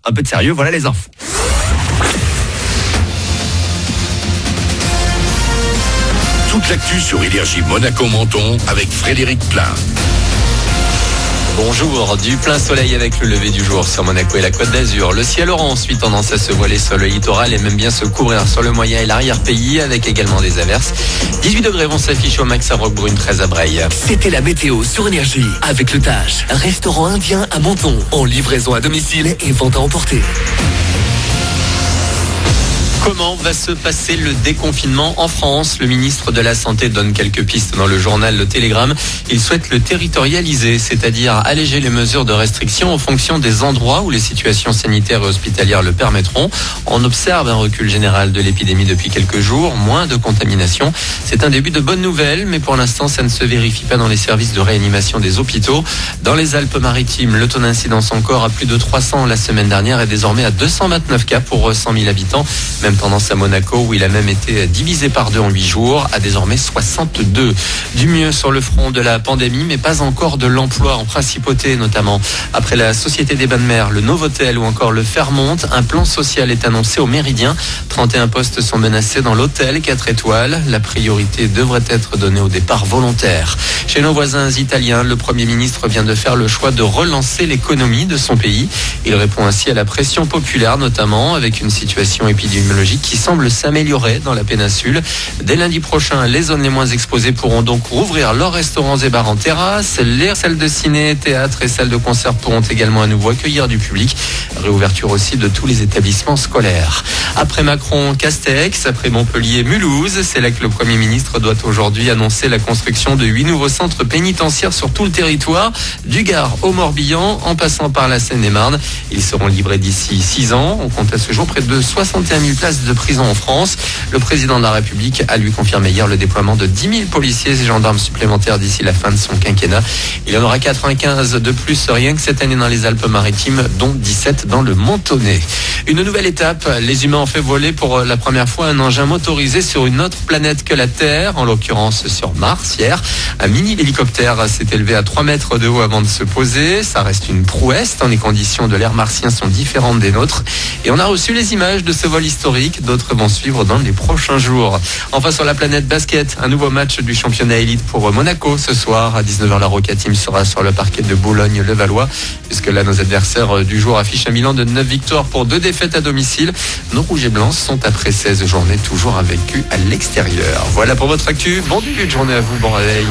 un peu de sérieux, voilà les infos. Toute l'actu sur Énergie Monaco-Menton avec Frédéric Plein. Bonjour, du plein soleil avec le lever du jour sur Monaco et la Côte d'Azur. Le ciel aura ensuite tendance à se voiler sur le littoral et même bien se couvrir sur le moyen et l'arrière-pays avec également des averses. 18 degrés vont s'afficher au max à Roquebrune, 13 à Breil. C'était la météo sur Énergie avec le Taj, restaurant indien à Menton, en livraison à domicile et vente à emporter. Comment va se passer le déconfinement en France? Le ministre de la Santé donne quelques pistes dans le journal Le Télégramme. Il souhaite le territorialiser, c'est-à-dire alléger les mesures de restriction en fonction des endroits où les situations sanitaires et hospitalières le permettront. On observe un recul général de l'épidémie depuis quelques jours, moins de contamination. C'est un début de bonnes nouvelles, mais pour l'instant, ça ne se vérifie pas dans les services de réanimation des hôpitaux. Dans les Alpes-Maritimes, le taux d'incidence encore à plus de 300 la semaine dernière est désormais à 229 cas pour 100 000 habitants. Même tendance à Monaco où il a même été divisé par 2 en 8 jours, à désormais 62. Du mieux sur le front de la pandémie, mais pas encore de l'emploi en principauté notamment. Après la Société des Bains de Mer, le Novotel ou encore le Fairmont, un plan social est annoncé au Méridien. 31 postes sont menacés dans l'hôtel 4 étoiles. La priorité devrait être donnée au départ volontaire. Chez nos voisins italiens, le Premier ministre vient de faire le choix de relancer l'économie de son pays. Il répond ainsi à la pression populaire notamment avec une situation épidémiologique qui semble s'améliorer dans la péninsule. Dès lundi prochain, les zones les moins exposées pourront donc rouvrir leurs restaurants et bars en terrasse. Les salles de ciné, théâtre et salles de concert pourront également à nouveau accueillir du public. Réouverture aussi de tous les établissements scolaires. Après Macron, Castex, après Montpellier, Mulhouse, c'est là que le Premier ministre doit aujourd'hui annoncer la construction de 8 nouveaux centres pénitentiaires sur tout le territoire, du Gard au Morbihan, en passant par la Seine-et-Marne. Ils seront livrés d'ici 6 ans. On compte à ce jour près de 61 000 places de prison en France. Le président de la République a lui confirmé hier le déploiement de 10 000 policiers et gendarmes supplémentaires d'ici la fin de son quinquennat. Il y en aura 95 de plus rien que cette année dans les Alpes-Maritimes, dont 17 dans le Mentonnet. Une nouvelle étape, les humains ont fait voler pour la première fois un engin motorisé sur une autre planète que la Terre, en l'occurrence sur Mars hier. Un mini-hélicoptère s'est élevé à 3 mètres de haut avant de se poser. Ça reste une prouesse tant les conditions de l'air martien sont différentes des nôtres. Et on a reçu les images de ce vol historique. D'autres vont suivre dans les prochains jours. Enfin, sur la planète basket, un nouveau match du championnat élite pour Monaco. Ce soir, à 19h, la Roca Team sera sur le parquet de Boulogne-le-Valois. Puisque là, nos adversaires du jour affichent un bilan de 9 victoires pour 2 défaites à domicile. Nos rouges et blancs sont après 16 journées toujours invaincus à l'extérieur. Voilà pour votre actu. Bon début de journée à vous. Bon réveil.